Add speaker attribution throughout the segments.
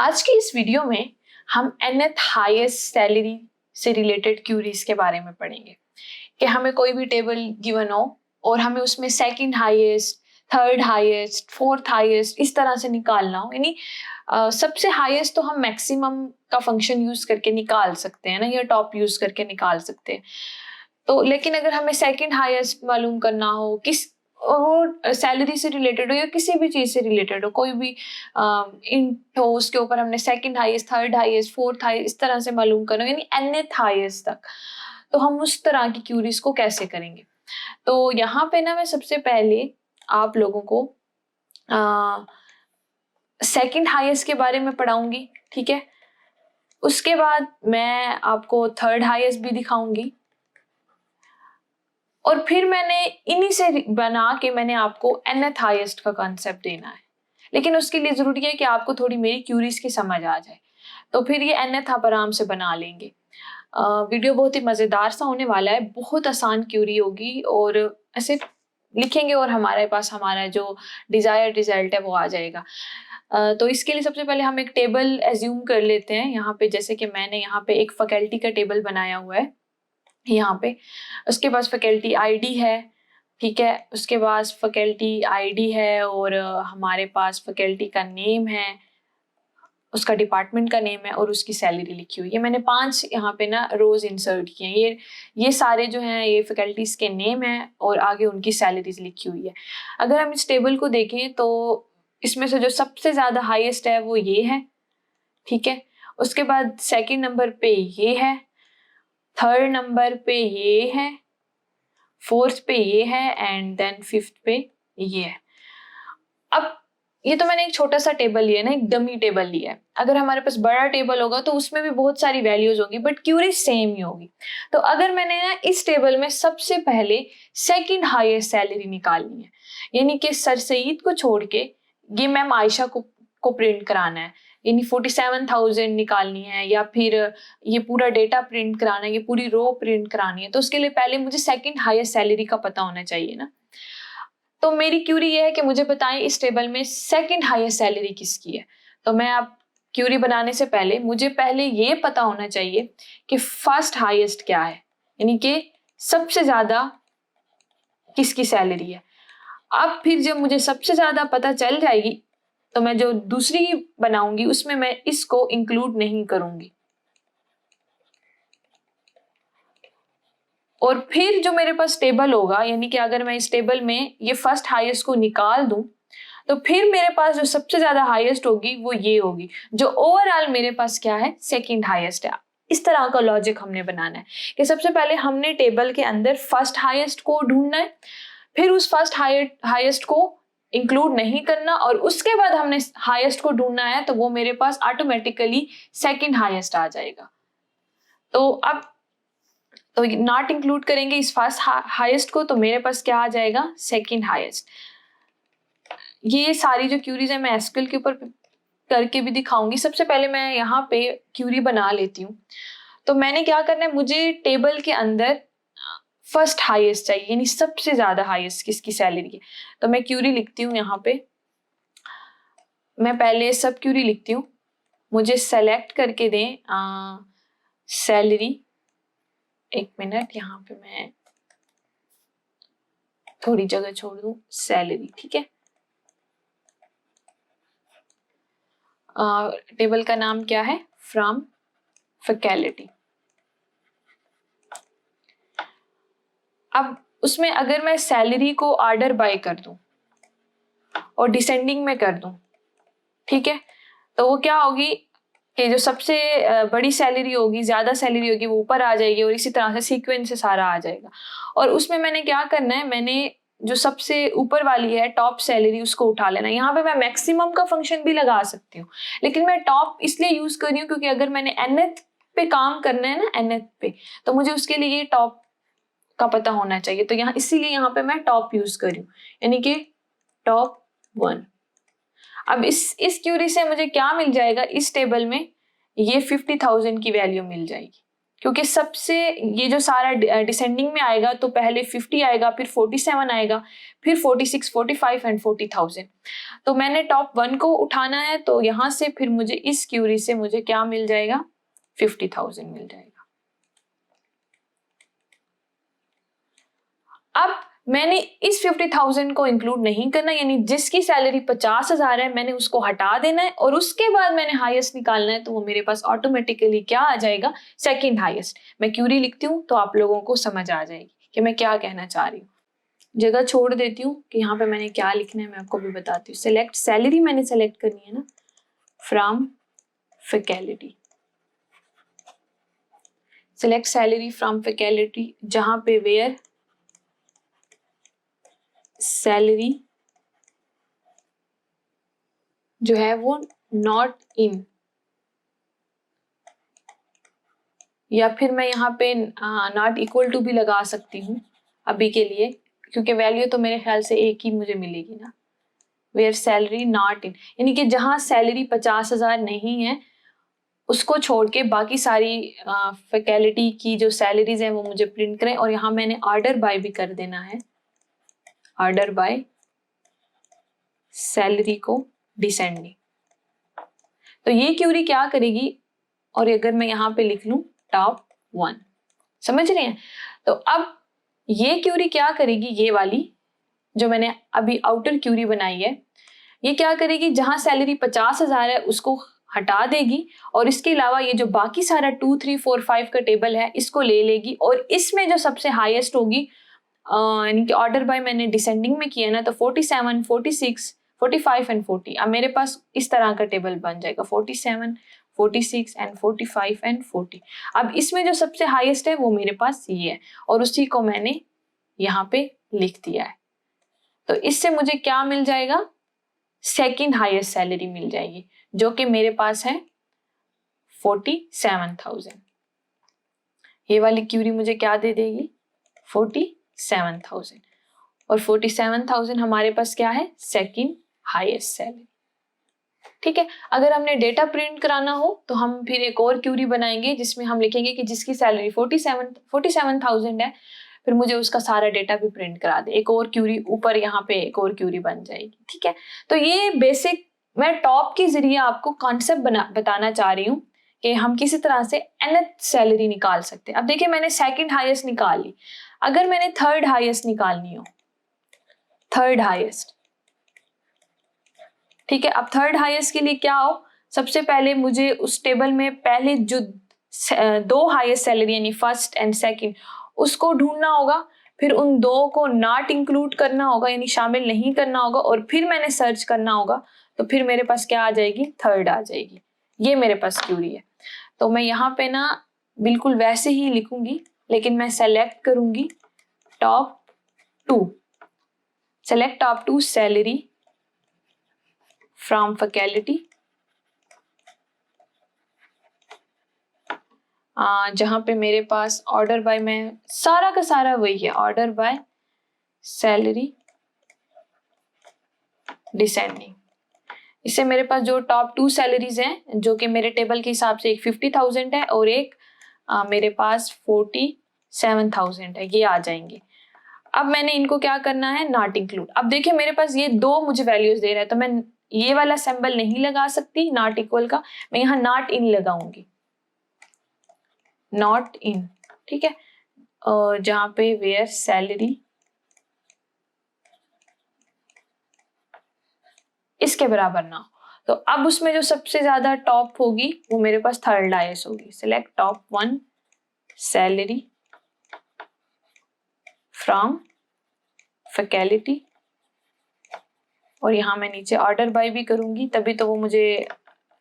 Speaker 1: आज की इस वीडियो में हम nth हाईएस्ट सैलरी से रिलेटेड क्यूरीज के बारे में पढ़ेंगे कि हमें कोई भी टेबल गिवन हो और हमें उसमें second highest, third highest, fourth highest इस तरह से निकालना हो। यानी सबसे हाईएस्ट तो हम मैक्सिमम का फंक्शन यूज करके निकाल सकते हैं ना, या टॉप यूज करके निकाल सकते हैं। तो लेकिन अगर हमें सेकंड हाईएस्ट मालूम करना हो, किस और सैलरी से रिलेटेड हो या किसी भी चीज से रिलेटेड हो, कोई भी इन ठोस के ऊपर हमने second highest, third highest, fourth highest इस तरह से मालूम करना, यानी nth हाईएस्ट तक, तो हम उस तरह की क्यूरीज को कैसे करेंगे। तो यहाँ पे ना मैं सबसे पहले आप लोगों को सेकंड हाईएस्ट के बारे में पढ़ाऊंगी, ठीक है। उसके बाद मैं आपको थर्ड हाईएस्ट भी दिखाऊंगी और फिर मैंने इन्हीं से बना के मैंने आपको nth हाईएस्ट का कॉन्सेप्ट देना है। लेकिन उसके लिए जरूरी है कि आपको थोड़ी मेरी क्यूरीज की समझ आ जाए, तो फिर ये nth आप आराम से बना लेंगे। वीडियो बहुत ही मजेदार सा होने वाला है, बहुत आसान क्यूरी होगी और ऐसे लिखेंगे और हमारे पास हमारा जो डिजायर्ड रिजल्ट है वो आ जाएगा। तो इसके लिए सबसे पहले हम एक टेबल एज्यूम कर लेते हैं यहाँ पे, जैसे कि मैंने यहाँ पे एक फैकल्टी का टेबल बनाया हुआ है यहाँ पे। उसके पास फैकल्टी आईडी है, ठीक है। उसके पास फैकल्टी आईडी है और हमारे पास फैकल्टी का नेम है, उसका डिपार्टमेंट का नेम है और उसकी सैलरी लिखी हुई है। मैंने 5 यहाँ पे ना रोज इंसर्ट किए हैं। ये सारे जो हैं ये फैकल्टीज के नेम है और आगे उनकी सैलरीज लिखी हुई है। अगर हम इस टेबल को देखें तो इसमें से जो सबसे ज्यादा हाईएस्ट है वो ये है, ठीक है। उसके बाद सेकंड नंबर पे ये है, थर्ड नंबर पे ये है, फोर्थ पे ये है एंड देन फिफ्थ पे ये है। अब ये तो मैंने एक छोटा सा टेबल लिया है ना, एक डमी टेबल लिया है। अगर हमारे पास बड़ा टेबल होगा तो उसमें भी बहुत सारी वैल्यूज होंगी बट क्यूरी सेम ही होगी। तो अगर मैंने ना इस टेबल में सबसे पहले सेकंड हाईएस्ट सैलरी निकालनी है, यानी कि सर सईद को छोड़ के ये मैम आयशा को प्रिंट कराना है, यानी 47,000 निकालनी है, या फिर ये पूरा डेटा प्रिंट कराना है, ये पूरी रो प्रिंट करानी है, तो उसके लिए पहले मुझे सेकंड हाईएस्ट सैलरी का पता होना चाहिए ना। तो मेरी क्यूरी ये है कि मुझे बताएं इस टेबल में सेकंड हाईएस्ट सैलरी किसकी है। तो मैं आप क्यूरी बनाने से पहले मुझे पहले ये पता होना चाहिए कि फर्स्ट हाईएस्ट क्या है, यानी कि सबसे ज्यादा किसकी सैलरी है। अब फिर जब मुझे सबसे ज्यादा पता चल जाएगी तो मैं जो दूसरी बनाऊंगी उसमें मैं इसको इंक्लूड नहीं करूंगी, और फिर जो मेरे पास टेबल होगा, यानी कि अगर मैं इस टेबल में ये फर्स्ट हाईएस्ट को निकाल दूं तो फिर मेरे पास जो सबसे ज्यादा हाईएस्ट होगी वो ये होगी, जो ओवरऑल मेरे पास क्या है, सेकंड हाईएस्ट है। इस तरह का लॉजिक हमने बनाना है कि सबसे पहले हमने टेबल के अंदर फर्स्ट हाईएस्ट को ढूंढना है, फिर उस फर्स्ट हाईएस्ट को इंक्लूड नहीं करना, और उसके बाद हमने हाईएस्ट को ढूंढना है तो वो मेरे पास ऑटोमेटिकली सेकंड हाईएस्ट आ जाएगा। तो अब तो नॉट इंक्लूड करेंगे इस फर्स्ट हाईएस्ट को तो मेरे पास क्या आ जाएगा, सेकंड हाईएस्ट। ये सारी जो क्यूरीज है मैं एसक्यूएल के ऊपर करके भी दिखाऊंगी। सबसे पहले मैं यहाँ पे क्यूरी बना लेती हूँ। तो मैंने क्या करना है, मुझे टेबल के अंदर फर्स्ट हाईएस्ट चाहिए, यानी सबसे ज्यादा हाईएस्ट किसकी सैलरी है। तो मैं क्यूरी लिखती हूँ यहाँ पे, मैं पहले सब क्यूरी लिखती हूँ, मुझे सेलेक्ट करके दें सैलरी। एक मिनट, यहाँ पे मैं थोड़ी जगह छोड़ दूं, सैलरी, ठीक है। टेबल का नाम क्या है, फ्रॉम फैकल्टी। अब उसमें अगर मैं सैलरी को ऑर्डर बाय कर दूं और डिसेंडिंग में कर दूं, ठीक है, तो वो क्या होगी कि जो सबसे बड़ी सैलरी होगी, ज्यादा सैलरी होगी, वो ऊपर आ जाएगी और इसी तरह से सीक्वेंस से सारा आ जाएगा। और उसमें मैंने क्या करना है, मैंने जो सबसे ऊपर वाली है टॉप सैलरी उसको उठा लेना। यहाँ पे मैं मैक्सिमम का फंक्शन भी लगा सकती हूँ, लेकिन मैं टॉप इसलिए यूज कर रही हूँ क्योंकि अगर मैंने nth पे काम करना है ना, nth पे, तो मुझे उसके लिए ये टॉप का पता होना चाहिए। तो यहाँ इसीलिए यहाँ पे मैं टॉप यूज कर रही हूँ, यानी कि टॉप 1। अब इस क्यूरी से मुझे क्या मिल जाएगा, इस टेबल में ये 50,000 की वैल्यू मिल जाएगी, क्योंकि सबसे ये जो सारा डिसेंडिंग में आएगा तो पहले 50 आएगा, फिर 47 आएगा, फिर 46, 45 एंड 40,000। तो मैंने टॉप 1 को उठाना है, तो यहाँ से फिर मुझे इस क्यूरी से मुझे क्या मिल जाएगा, 50,000 मिल जाएगा। अब मैंने इस 50,000 को इंक्लूड नहीं करना, यानी जिसकी सैलरी 50,000 है मैंने उसको हटा देना है और उसके बाद मैंने हाईएस्ट निकालना है, तो वो मेरे पास ऑटोमेटिकली क्या आ जाएगा, सेकंड हाईएस्ट। मैं क्यूरी लिखती हूँ तो आप लोगों को समझ आ जाएगी कि मैं क्या कहना चाह रही हूँ। जगह छोड़ देती हूँ कि यहाँ पे मैंने क्या लिखना है, मैं आपको भी बताती हूँ। सिलेक्ट सैलरी मैंने सेलेक्ट करनी है ना, from faculty. Select salary from faculty, जहां पे वेयर सैलरी जो है वो नॉट इन, या फिर मैं यहाँ पे नॉट इक्वल टू भी लगा सकती हूँ अभी के लिए, क्योंकि वैल्यू तो मेरे ख्याल से एक ही मुझे मिलेगी ना। वेयर सैलरी नॉट इन, यानी कि जहां सैलरी 50,000 नहीं है उसको छोड़ के बाकी सारी फैकल्टी की जो सैलरीज हैं वो मुझे प्रिंट करें। और यहाँ मैंने ऑर्डर बाय भी कर देना है, ऑर्डर बाय सैलरी को डिसेंडिंग। तो ये क्यूरी क्या करेगी, और अगर मैं यहाँ पे लिख लूं टॉप 1, समझ रहे हैं। तो अब ये क्यूरी क्या करेगी, ये वाली जो मैंने अभी आउटर क्यूरी बनाई है, ये क्या करेगी, जहां सैलरी 50,000 है उसको हटा देगी और इसके अलावा ये जो बाकी सारा 2, 3, 4, 5 का टेबल है इसको ले लेगी और इसमें जो सबसे हाईएस्ट होगी, यानी कि ऑर्डर बाय मैंने डिसेंडिंग में किया ना, तो 47, 46, 45 एंड 40। अब मेरे पास इस तरह का टेबल बन जाएगा, 47, 46 एंड 45 एंड 40। अब इसमें जो सबसे हाईएस्ट है वो मेरे पास ये है और उसी को मैंने यहाँ पे लिख दिया है। तो इससे मुझे क्या मिल जाएगा, सेकंड हाईएस्ट सैलरी मिल जाएगी, जो कि मेरे पास है 47,000। ये वाली क्यूरी मुझे क्या दे देगी, 47,000, और 47,000 हमारे पास क्या है, सेकंड हाईएस्ट सैलरी। ठीक है। अगर हमने डेटा प्रिंट कराना हो तो हम फिर एक और क्यूरी बनाएंगे जिसमें हम लिखेंगे कि जिसकी सैलरी 47,000 है, फिर मुझे उसका सारा डेटा भी प्रिंट करा दे। एक और क्यूरी ऊपर यहाँ पे एक और क्यूरी बन जाएगी। ठीक है। तो ये बेसिक मैं टॉप के जरिए आपको कॉन्सेप्ट बताना चाह रही हूँ कि हम किसी तरह से nth सैलरी निकाल सकते हैं। अब देखिए मैंने सेकंड हाईएस्ट निकाल ली, अगर मैंने थर्ड हाईएस्ट निकालनी हो, थर्ड हाईएस्ट, ठीक है। अब थर्ड हाईएस्ट के लिए क्या हो, सबसे पहले मुझे उस टेबल में पहले जो 2 हाईएस्ट सैलरी यानी फर्स्ट एंड सेकंड उसको ढूंढना होगा, फिर उन 2 को नॉट इंक्लूड करना होगा यानी शामिल नहीं करना होगा, और फिर मैंने सर्च करना होगा, तो फिर मेरे पास क्या आ जाएगी, थर्ड आ जाएगी। ये मेरे पास क्यूरी है। तो मैं यहाँ पे ना बिल्कुल वैसे ही लिखूंगी, लेकिन मैं सेलेक्ट करूंगी top 2, select top 2 salary from faculty, जहां पे मेरे पास ऑर्डर बाय में सारा का सारा वही है, ऑर्डर बाय सैलरी डिसेंडिंग। इससे मेरे पास जो टॉप 2 सैलरीज हैं, जो कि मेरे टेबल के हिसाब से एक 50,000 है और एक मेरे पास 47,000 है, ये आ जाएंगे। अब मैंने इनको क्या करना है, नॉट इंक्लूड। अब देखिए मेरे पास ये 2 मुझे वैल्यूज दे रहा है, तो मैं ये वाला सिंबल नहीं लगा सकती नॉट इक्वल का, मैं यहाँ नॉट इन लगाऊंगी, नॉट इन। ठीक है। जहां पे वेयर सैलरी इसके बराबर ना हो, तो अब उसमें जो सबसे ज्यादा टॉप होगी वो मेरे पास थर्ड हाईएस्ट होगी। Select top 1 salary from faculty, और यहाँ मैं नीचे ऑर्डर बाय भी करूंगी, तभी तो वो मुझे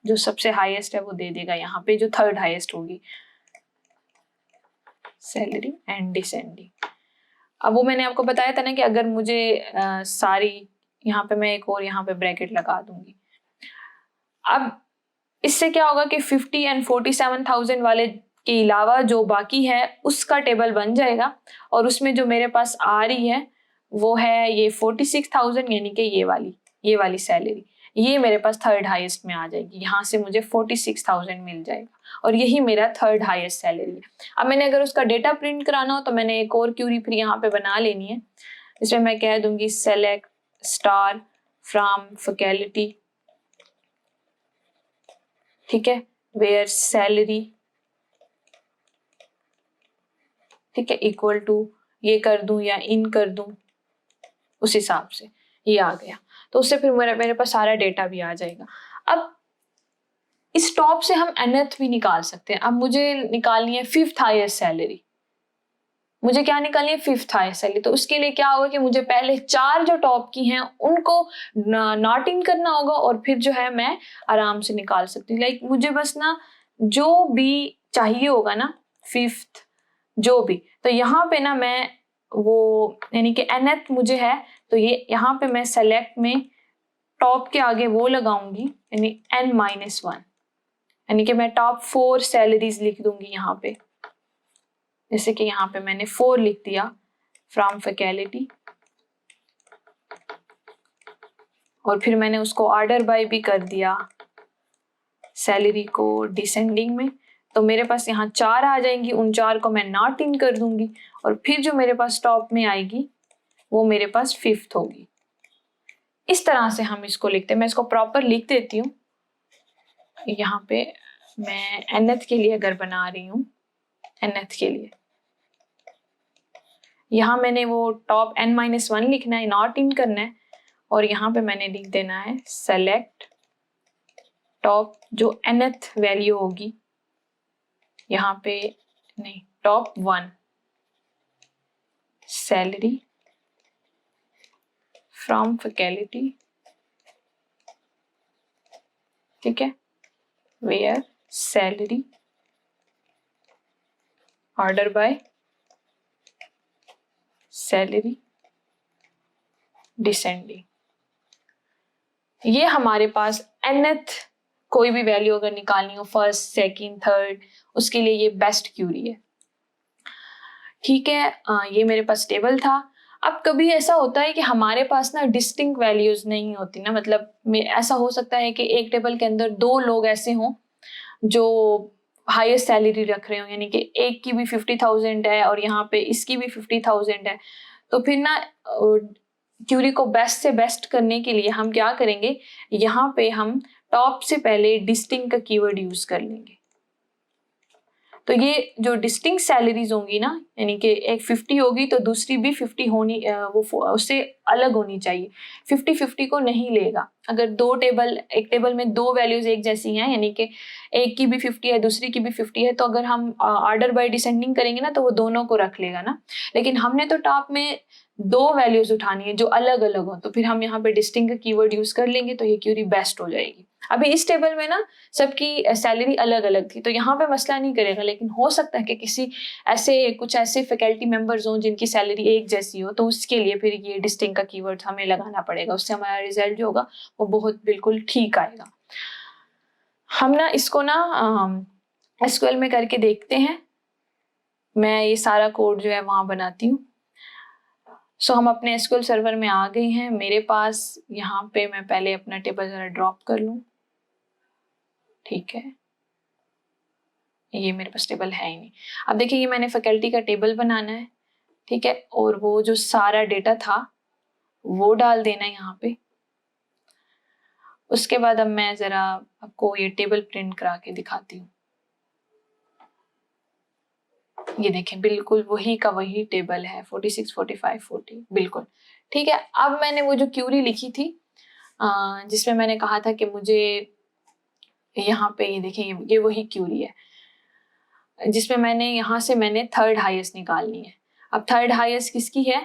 Speaker 1: जो सबसे हाईएस्ट है वो दे देगा, यहाँ पे जो थर्ड हाईएस्ट होगी सैलरी एंड डिसेंडिंग। अब वो मैंने आपको बताया था ना कि अगर मुझे सारी, यहाँ पे मैं एक और यहाँ पे ब्रैकेट लगा दूंगी। अब इससे क्या होगा कि 50 एंड 47,000 वाले के अलावा जो बाकी है उसका टेबल बन जाएगा, और उसमें जो मेरे पास आ रही है वो है ये 46,000 यानी कि ये वाली सैलरी। ये मेरे पास थर्ड हाईएस्ट में आ जाएगी, यहाँ से मुझे 46,000 मिल जाएगा और यही मेरा थर्ड हाईएस्ट सैलरी है। अब मैंने अगर उसका डेटा प्रिंट कराना हो तो मैंने एक और क्यूरी फिर यहाँ पे बना लेनी है, इसमें मैं कह दूंगी सेलेक्ट स्टार फ्रॉम फैकल्टी, ठीक है, वेयर सैलरी, ठीक है, इक्वल टू ये कर दूं या इन कर दूं, उस हिसाब से ये आ गया। तो उससे फिर मेरे पास सारा डेटा भी आ जाएगा। अब इस टॉप से हम nth भी निकाल सकते हैं। अब मुझे निकालनी है फिफ्थ हाईएस्ट सैलरी, मुझे क्या निकालनी है, फिफ्थ हाईएस्ट सैलरी। तो उसके लिए क्या होगा कि मुझे पहले 4 जो टॉप की हैं उनको नॉट इन करना होगा और फिर जो है मैं आराम से निकाल सकती हूँ। लाइक मुझे बस ना जो भी चाहिए होगा ना, फिफ्थ जो भी, तो यहाँ पे ना मैं वो यानी कि nth मुझे है तो ये यहाँ पे मैं सेलेक्ट में टॉप के आगे वो लगाऊंगी यानी n-1, यानी कि मैं टॉप 4 सैलरीज लिख दूंगी यहाँ पे। जैसे कि यहाँ पे मैंने 4 लिख दिया फ्रॉम फैकल्टी और फिर मैंने उसको ऑर्डर बाय भी कर दिया सैलरी को डिसेंडिंग में। तो मेरे पास यहाँ 4 आ जाएंगी, उन 4 को मैं नॉट इन कर दूंगी और फिर जो मेरे पास टॉप में आएगी वो मेरे पास फिफ्थ होगी। इस तरह से हम इसको लिखते हैं। मैं इसको प्रॉपर लिख देती हूँ। यहाँ पे मैं nth के लिए अगर बना रही हूँ, nth के लिए यहाँ मैंने वो टॉप n-1 लिखना है, नॉट इन करना है और यहाँ पे मैंने लिख देना है सेलेक्ट टॉप जो nth वैल्यू होगी, यहाँ पे नहीं, टॉप 1 सैलरी फ्रॉम फैकल्टी, ठीक है, where salary order by salary descending. ये हमारे पास nth कोई भी वैल्यू अगर निकालनी हो, फर्स्ट सेकंड थर्ड, उसके लिए ये बेस्ट क्यूरी है, ठीक है। ये मेरे पास टेबल था। अब कभी ऐसा होता है कि हमारे पास ना डिस्टिंक्ट वैल्यूज नहीं होती ना, मतलब ऐसा हो सकता है कि एक टेबल के अंदर 2 लोग ऐसे हों जो हाईएस्ट सैलरी रख रहे हो, यानी कि एक की भी 50,000 है और यहाँ पे इसकी भी 50,000 है। तो फिर ना क्यूरी को बेस्ट से बेस्ट करने के लिए हम क्या करेंगे, यहाँ पे हम टॉप से पहले डिस्टिंक्ट का कीवर्ड यूज कर लेंगे। तो ये जो डिस्टिंक्ट सैलरीज होंगी ना, यानी कि एक 50 होगी तो दूसरी भी 50 होनी, वो उससे अलग होनी चाहिए, 50-50 को नहीं लेगा। अगर एक टेबल में 2 वैल्यूज एक जैसी हैं, यानी कि एक की भी 50 है दूसरी की भी 50 है, तो अगर हम ऑर्डर बाय डिसेंडिंग करेंगे ना तो वो दोनों को रख लेगा ना। लेकिन हमने तो टॉप में 2 वैल्यूज उठानी है जो अलग अलग हो, तो फिर हम यहाँ पे डिस्टिंक्ट का कीवर्ड यूज कर लेंगे तो ये क्यूरी बेस्ट हो जाएगी। अभी इस टेबल में ना सबकी सैलरी अलग अलग थी तो यहाँ पे मसला नहीं करेगा, लेकिन हो सकता है कि कुछ ऐसे फैकल्टी मेंबर्स हों जिनकी सैलरी एक जैसी हो, तो उसके लिए फिर ये डिस्टिंक्ट का कीवर्ड हमें लगाना पड़ेगा, उससे हमारा रिजल्ट जो होगा वो बहुत बिल्कुल ठीक आएगा। हम ना इसको ना एसक्यूएल में करके देखते हैं। मैं ये सारा कोड जो है वहां बनाती हूँ। सो हम अपने एसक्यूएल सर्वर में आ गए हैं। मेरे पास यहाँ पे मैं पहले अपना टेबल जरा ड्रॉप कर लूँ, ठीक है, ये मेरे पास टेबल है ही नहीं। अब देखिए ये मैंने फैकल्टी का टेबल बनाना है, ठीक है, और वो जो सारा डेटा था वो डाल देना है यहाँ पे। उसके बाद अब मैं जरा आपको ये टेबल प्रिंट करा के दिखाती हूँ। ये देखें बिल्कुल वही का वही टेबल है, 46, 45, 40 बिल्कुल ठीक है। अब मैंने वो जो क्यूरी लिखी थी जिसमें मैंने कहा था कि मुझे यहाँ पे ये देखें ये वही क्यूरी है जिसमें मैंने थर्ड हाईएस्ट निकालनी है। अब थर्ड हाईएस्ट किसकी है,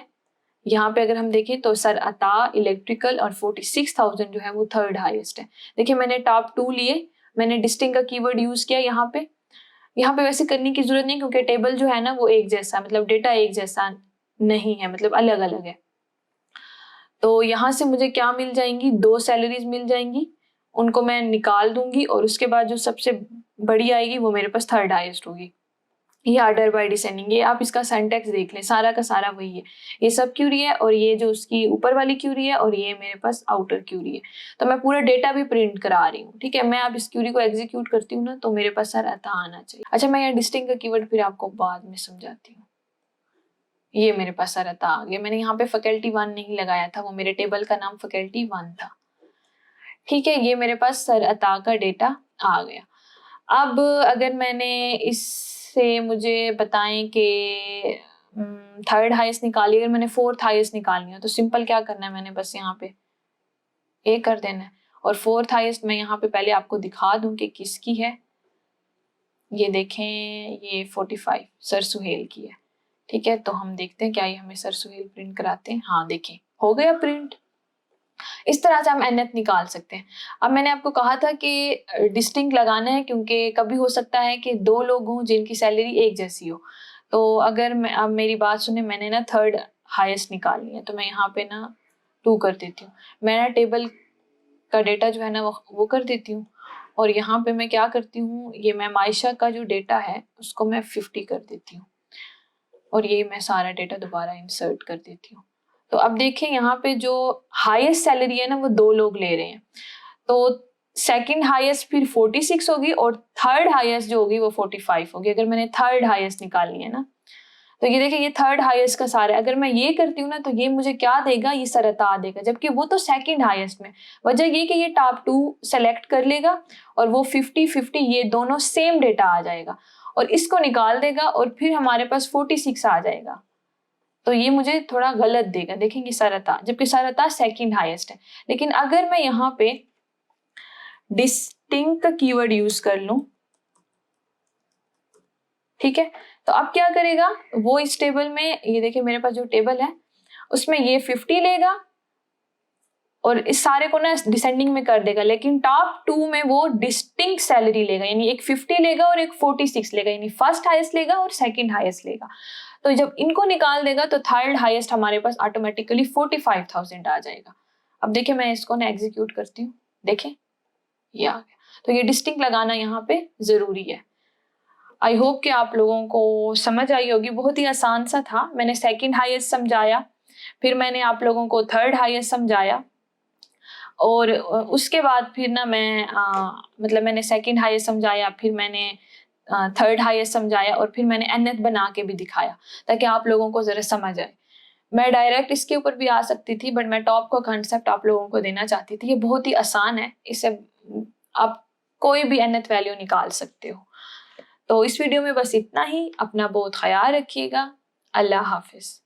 Speaker 1: यहाँ पे अगर हम देखें तो सर अता इलेक्ट्रिकल और 46,000 जो है वो थर्ड हाईएस्ट है। देखिए मैंने टॉप 2 लिए, मैंने डिस्टिंक्ट का कीवर्ड यूज किया यहाँ पे वैसे करने की जरूरत नहीं क्योंकि टेबल जो है ना वो एक जैसा, मतलब डेटा एक जैसा नहीं है, मतलब अलग अलग है। तो यहाँ से मुझे क्या मिल जाएंगी, 2 सैलरीज मिल जाएंगी, उनको मैं निकाल दूंगी और उसके बाद जो सबसे बड़ी आएगी वो मेरे पास थर्ड हाईएस्ट होगी। ये आर्डर बाय डिसेंडिंग, ये आप इसका सिंटैक्स देख लें, सारा का सारा वही है। ये सब क्यूरी है और ये जो उसकी ऊपर वाली क्यूरी है और ये मेरे पास आउटर क्यूरी है। तो मैं पूरा डेटा भी प्रिंट करा रही हूँ, ठीक है। मैं अब इस क्यूरी को एग्जीक्यूट करती हूँ ना, तो मेरे पास सारा अता आना चाहिए। अच्छा, मैं यहाँ डिस्टिंग का कीवर्ड फिर आपको बाद में समझाती हूँ। ये मेरे पास सारा अता आ गया। मैंने यहाँ पे फैकल्टी 1 नहीं लगाया था, वो मेरे टेबल का नाम फैकल्टी 1 था, ठीक है। ये मेरे पास सर अता का डेटा आ गया। अब अगर मैंने इससे मुझे बताएं कि थर्ड हाईएस्ट निकाली, अगर मैंने फोर्थ हाईएस्ट निकालनी है तो सिंपल क्या करना है, मैंने बस यहाँ पे ए कर देना है। और फोर्थ हाईएस्ट मैं यहाँ पे पहले आपको दिखा दूं कि किसकी है। ये देखें, ये 45 सर सुहेल की है, ठीक है। तो हम देखते हैं क्या ये हमें सर सुहेल प्रिंट कराते हैं। हाँ देखें, हो गया प्रिंट। इस तरह से हम एनएथ निकाल सकते हैं। अब मैंने आपको कहा था कि डिस्टिंक्ट लगाना है, क्योंकि कभी हो सकता है कि दो लोग हों जिनकी सैलरी एक जैसी हो। तो अगर मैं, अब मेरी बात सुने, मैंने ना थर्ड हाईएस्ट निकालनी है, तो मैं यहाँ पे ना 2 कर देती हूँ। मैं ना टेबल का डेटा जो है ना वो कर देती हूँ। और यहाँ पे मैं क्या करती हूँ, ये मैं मायशा का जो डेटा है उसको मैं 50 कर देती हूँ। और ये मैं सारा डेटा दोबारा इंसर्ट कर देती हूँ। तो अब देखें, यहाँ पे जो हाईएस्ट सैलरी है ना वो 2 लोग ले रहे हैं। तो सेकंड हाईएस्ट फिर 46 होगी और थर्ड हाईएस्ट जो होगी वो 45 होगी, अगर मैंने थर्ड हाईएस्ट निकालनी है ना। तो ये देखिए, ये थर्ड हाईएस्ट का सारा है। अगर मैं ये करती हूँ ना तो ये मुझे क्या देगा, ये सरअता देगा, जबकि वो तो सेकंड हाईएस्ट में। वजह ये कि ये टॉप 2 सेलेक्ट कर लेगा और वो 50-50 ये दोनों सेम डेटा आ जाएगा और इसको निकाल देगा और फिर हमारे पास 46 आ जाएगा। तो ये मुझे थोड़ा गलत देगा। देखेंगे सरअता, जबकि सरअता सेकंड हाईएस्ट है। लेकिन अगर मैं यहाँ पे डिस्टिंक्ट का कीवर्ड यूज कर लूं, ठीक है, तो अब क्या करेगा वो, इस टेबल में ये देखिए मेरे पास जो टेबल है उसमें ये 50 लेगा और इस सारे को ना डिसेंडिंग में कर देगा, लेकिन टॉप 2 में वो डिस्टिंक्ट सैलरी लेगा, यानी एक 50 लेगा और एक 46 लेगा, यानी फर्स्ट हाईएस्ट लेगा और सेकंड हाईएस्ट लेगा। तो जब इनको निकाल देगा तो थर्ड हाईएस्ट हमारे पास ऑटोमेटिकली 45,000 आ जाएगा। अब देखिए मैं इसको ना एग्जीक्यूट करती हूँ, देखें ये आ गया। तो ये डिस्टिंक्ट लगाना यहाँ पे जरूरी है। आई होप कि आप लोगों को समझ आई होगी, बहुत ही आसान सा था। मैंने सेकंड हाईएस्ट समझाया, फिर मैंने आप लोगों को थर्ड हाईएस्ट समझाया और उसके बाद फिर ना मैं मतलब मैंने सेकंड हाईएस्ट समझाया, फिर मैंने थर्ड हाईएस्ट समझाया और फिर मैंने एनएथ बना के भी दिखाया ताकि आप लोगों को जरा समझ आए। मैं डायरेक्ट इसके ऊपर भी आ सकती थी, बट मैं टॉप का कॉन्सेप्ट आप लोगों को देना चाहती थी। ये बहुत ही आसान है, इससे आप कोई भी एनएथ वैल्यू निकाल सकते हो। तो इस वीडियो में बस इतना ही। अपना बहुत ख्याल रखिएगा। अल्लाह हाफिज।